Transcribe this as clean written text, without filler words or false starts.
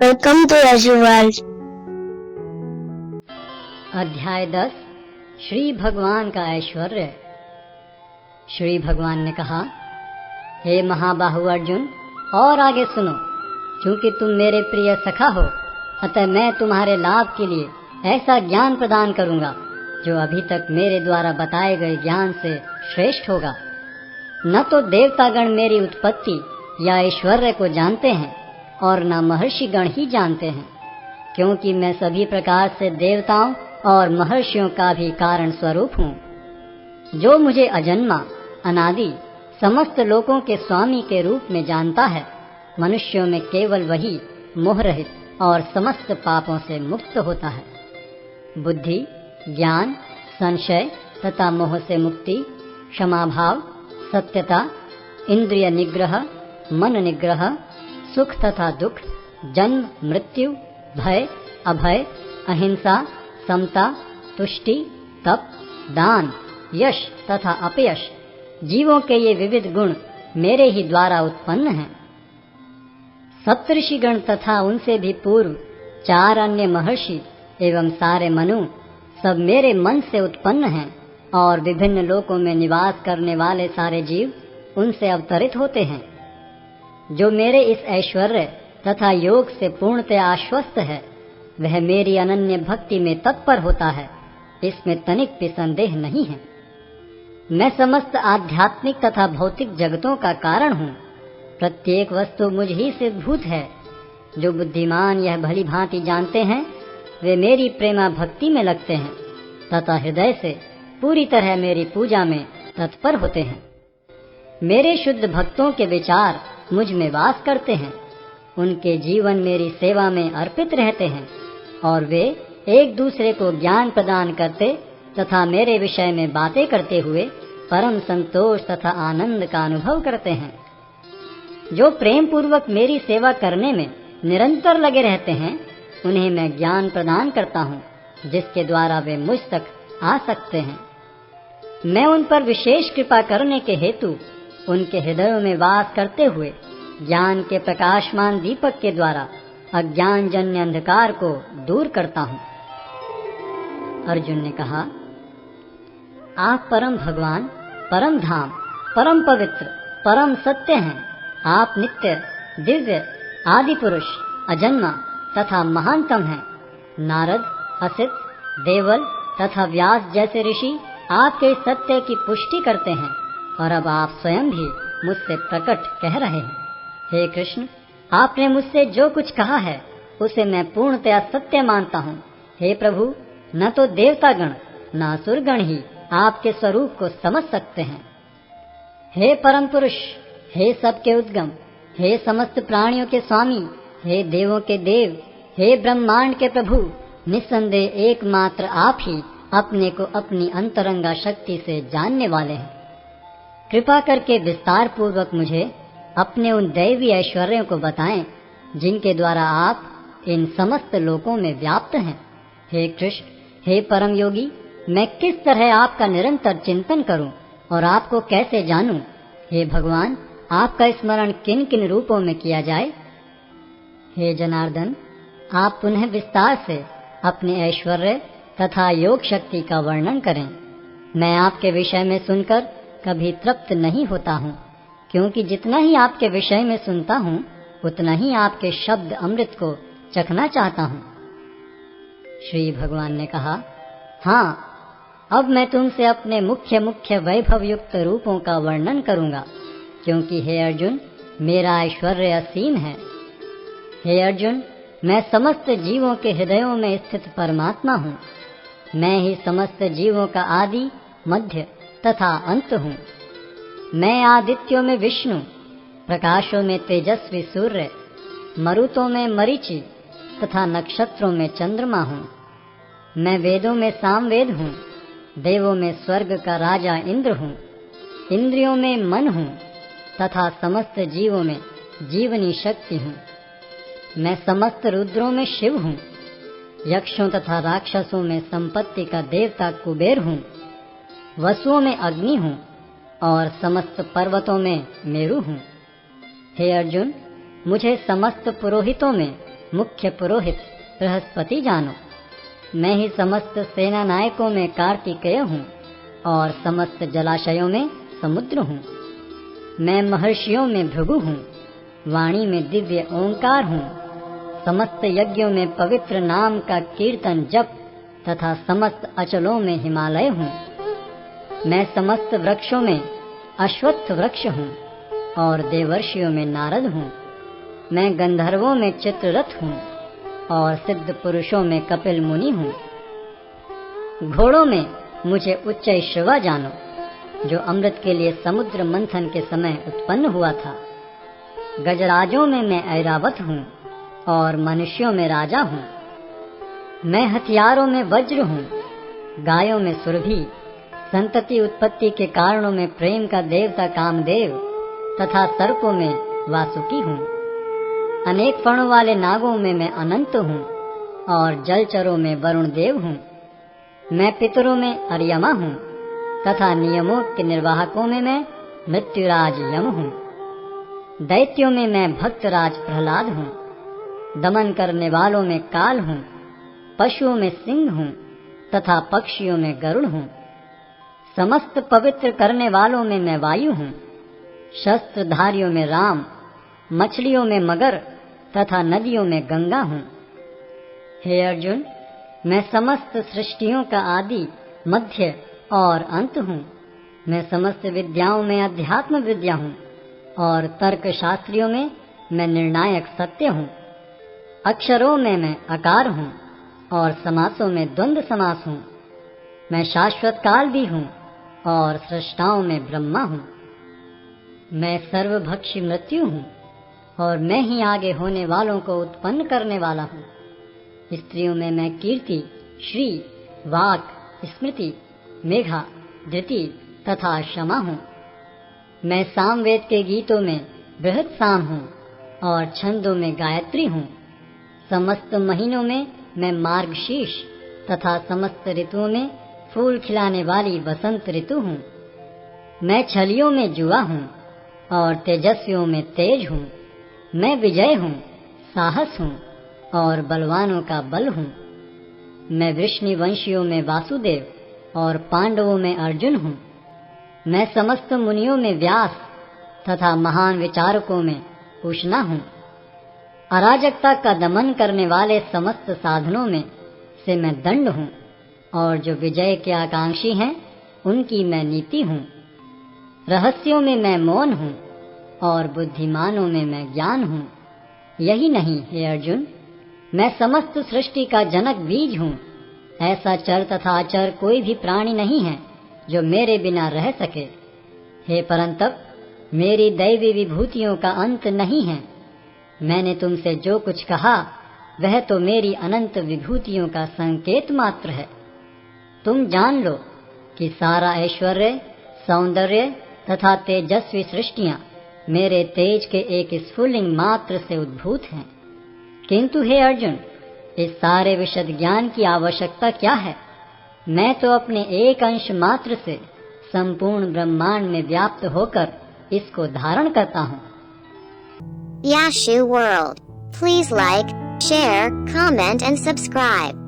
Welcome to Yashuval. अध्याय 10 श्री भगवान का ऐश्वर्य। श्री भगवान ने कहा, हे महाबाहु अर्जुन, और आगे सुनो। चूंकि तुम मेरे प्रिय सखा हो, अतः मैं तुम्हारे लाभ के लिए ऐसा ज्ञान प्रदान करूंगा जो अभी तक मेरे द्वारा बताए गए ज्ञान से श्रेष्ठ होगा। न तो देवतागण मेरी उत्पत्ति या ऐश्वर्य को जानते हैं और न महर्षिगण ही जानते हैं, क्योंकि मैं सभी प्रकार से देवताओं और महर्षियों का भी कारण स्वरूप हूँ। जो मुझे अजन्मा, अनादि, समस्त लोकों के स्वामी के रूप में जानता है, मनुष्यों में केवल वही मोह रहित और समस्त पापों से मुक्त होता है। बुद्धि, ज्ञान, संशय तथा मोह से मुक्ति, क्षमा भाव, सत्यता, इंद्रिय निग्रह, मन निग्रह, सुख तथा दुख, जन्म मृत्यु, भय अभय, अहिंसा, समता, तुष्टि, तप, दान, यश तथा अपयश, जीवों के ये विविध गुण मेरे ही द्वारा उत्पन्न हैं। सप्तऋषिगण तथा उनसे भी पूर्व 4 अन्य महर्षि एवं सारे मनु सब मेरे मन से उत्पन्न हैं, और विभिन्न लोकों में निवास करने वाले सारे जीव उनसे अवतरित होते हैं। जो मेरे इस ऐश्वर्य तथा योग से पूर्णतः आश्वस्त है, वह मेरी अनन्य भक्ति में तत्पर होता है, इसमें तनिक भी संदेह नहीं है। मैं समस्त आध्यात्मिक तथा भौतिक जगतों का कारण हूँ। प्रत्येक वस्तु मुझ ही से भूत है। जो बुद्धिमान यह भली भांति जानते हैं, वे मेरी प्रेमा भक्ति में लगते हैं तथा हृदय से पूरी तरह मेरी पूजा में तत्पर होते हैं। मेरे शुद्ध भक्तों के विचार मुझ में वास करते हैं। उनके जीवन मेरी सेवा में अर्पित रहते हैं, और वे एक दूसरे को ज्ञान प्रदान करते तथा मेरे विषय में बातें करते हुए परम संतोष तथा आनंद का अनुभव करते हैं। जो प्रेम पूर्वक मेरी सेवा करने में निरंतर लगे रहते हैं, उन्हें मैं ज्ञान प्रदान करता हूँ, जिसके द्वारा वे मुझ तक आ सकते हैं। मैं उन पर विशेष कृपा करने के हेतु उनके हृदयों में वास करते हुए ज्ञान के प्रकाशमान दीपक के द्वारा अज्ञान जन्य अंधकार को दूर करता हूँ। अर्जुन ने कहा, आप परम भगवान, परम धाम, परम पवित्र, परम सत्य हैं। आप नित्य, दिव्य, आदि पुरुष, अजन्मा तथा महानतम हैं। नारद, असित, देवल तथा व्यास जैसे ऋषि आपके सत्य की पुष्टि करते हैं, और अब आप स्वयं भी मुझसे प्रकट कह रहे हैं। हे कृष्ण, आपने मुझसे जो कुछ कहा है उसे मैं पूर्णतया सत्य मानता हूँ। हे प्रभु, न तो देवतागण न असुरगण ही आपके स्वरूप को समझ सकते हैं। हे परम पुरुष, हे सबके उद्गम, हे समस्त प्राणियों के स्वामी, हे देवों के देव, हे ब्रह्मांड के प्रभु, निस्संदेह एकमात्र आप ही अपने को अपनी अंतरंगा शक्ति से जानने वाले हैं। कृपा करके विस्तार पूर्वक मुझे अपने उन दैवी ऐश्वर्यों को बताएं, जिनके द्वारा आप इन समस्त लोकों में व्याप्त हैं। हे कृष्ण, हे परम योगी, मैं किस तरह आपका निरंतर चिंतन करूं और आपको कैसे जानूं? हे भगवान, आपका स्मरण किन किन रूपों में किया जाए? हे जनार्दन, आप पुनः विस्तार से अपने ऐश्वर्य तथा योग शक्ति का वर्णन करें। मैं आपके विषय में सुनकर कभी तृप्त नहीं होता हूँ, क्योंकि जितना ही आपके विषय में सुनता हूँ, उतना ही आपके शब्द अमृत को चखना चाहता हूँ। श्री भगवान ने कहा, हाँ, अब मैं तुमसे अपने मुख्य मुख्य वैभव युक्त रूपों का वर्णन करूंगा, क्योंकि हे अर्जुन, मेरा ऐश्वर्य असीम है। हे अर्जुन, मैं समस्त जीवों के हृदयों में स्थित परमात्मा हूँ। मैं ही समस्त जीवों का आदि, मध्य तथा अंत हूँ। मैं आदित्यों में विष्णु, प्रकाशों में तेजस्वी सूर्य, मरुतों में मरीचि तथा नक्षत्रों में चंद्रमा हूँ। मैं वेदों में सामवेद हूँ, देवों में स्वर्ग का राजा इंद्र हूँ, इंद्रियों में मन हूँ तथा समस्त जीवों में जीवनी शक्ति हूँ। मैं समस्त रुद्रों में शिव हूँ, यक्षों तथा राक्षसों में संपत्ति का देवता कुबेर हूँ, वसुओं में अग्नि हूँ और समस्त पर्वतों में मेरु हूँ। हे अर्जुन, मुझे समस्त पुरोहितों में मुख्य पुरोहित बृहस्पति जानो। मैं ही समस्त सेना नायकों में कार्तिकेय हूँ और समस्त जलाशयों में समुद्र हूँ। मैं महर्षियों में भृगु हूँ, वाणी में दिव्य ओंकार हूँ, समस्त यज्ञों में पवित्र नाम का कीर्तन जप तथा समस्त अचलों में हिमालय हूँ। मैं समस्त वृक्षों में अश्वत्थ वृक्ष हूँ और देवर्षियों में नारद हूँ। मैं गंधर्वों में चित्ररथ हूँ और सिद्ध पुरुषों में कपिल मुनि हूँ। घोड़ों में मुझे उच्चैश्रवा जानो, जो अमृत के लिए समुद्र मंथन के समय उत्पन्न हुआ था। गजराजों में मैं ऐरावत हूँ और मनुष्यों में राजा हूँ। मैं हथियारों में वज्र हूँ, गायों में सुरभि, संतति उत्पत्ति के कारणों में प्रेम का देवता कामदेव तथा सर्पों में वासुकी हूँ। अनेक फणों वाले नागों में मैं अनंत हूँ और जलचरों में वरुण देव हूँ। मैं पितरों में अर्यमा हूँ तथा नियमों के निर्वाहकों में मैं मृत्युराज यम हूँ। दैत्यों में मैं भक्तराज प्रहलाद हूँ। दमन करने वालों में काल हूँ, पशुओं में सिंह हूँ तथा पक्षियों में गरुड़ हूँ। समस्त पवित्र करने वालों में मैं वायु हूँ। शस्त्रधारियों में राम, मछलियों में मगर तथा नदियों में गंगा हूँ। हे अर्जुन, मैं समस्त सृष्टियों का आदि, मध्य और अंत हूँ। मैं समस्त विद्याओं में अध्यात्म विद्या हूँ और तर्क शास्त्रियों में मैं निर्णायक सत्य हूँ। अक्षरों में मैं आकार हूँ और समासों में द्वंद्व समास हूँ। मैं शाश्वत काल भी हूँ और सृष्टाओं में ब्रह्मा हूँ। मैं सर्वभक्षी मृत्यु हूँ और मैं ही आगे होने वालों को उत्पन्न करने वाला हूँ। स्त्रियों में मैं कीर्ति, श्री, वाक, स्मृति, मेघा, धृति तथा क्षमा हूँ। मैं सामवेद के गीतों में बृहत साम हूँ और छंदों में गायत्री हूँ। समस्त महीनों में मैं मार्गशीर्ष तथा समस्त ऋतुओं में फूल खिलाने वाली बसंत ऋतु हूँ। मैं छलियों में जुआ हूँ और तेजस्वियों में तेज हूँ। मैं विजय हूँ, साहस हूँ और बलवानों का बल हूँ। मैं वृष्णिवंशियों में वासुदेव और पांडवों में अर्जुन हूँ। मैं समस्त मुनियों में व्यास तथा महान विचारकों में उष्णा हूँ। अराजकता का दमन करने वाले समस्त साधनों में से मैं दंड हूँ और जो विजय के आकांक्षी हैं उनकी मैं नीति हूँ। रहस्यों में मैं मौन हूँ और बुद्धिमानों में मैं ज्ञान हूँ। यही नहीं हे अर्जुन, मैं समस्त सृष्टि का जनक बीज हूँ। ऐसा चर तथा अचर कोई भी प्राणी नहीं है जो मेरे बिना रह सके। हे परंतप, मेरी दैवी विभूतियों का अंत नहीं है। मैंने तुमसे जो कुछ कहा वह तो मेरी अनंत विभूतियों का संकेत मात्र है। तुम जान लो कि सारा ऐश्वर्य, सौंदर्य तथा तेजस्वी सृष्टियां मेरे तेज के एक स्फुलिंग मात्र से उद्भूत हैं। किंतु हे अर्जुन, इस सारे विशद ज्ञान की आवश्यकता क्या है? मैं तो अपने एक अंश मात्र से संपूर्ण ब्रह्मांड में व्याप्त होकर इसको धारण करता हूँ। Yashu World. Please like, share, comment and subscribe.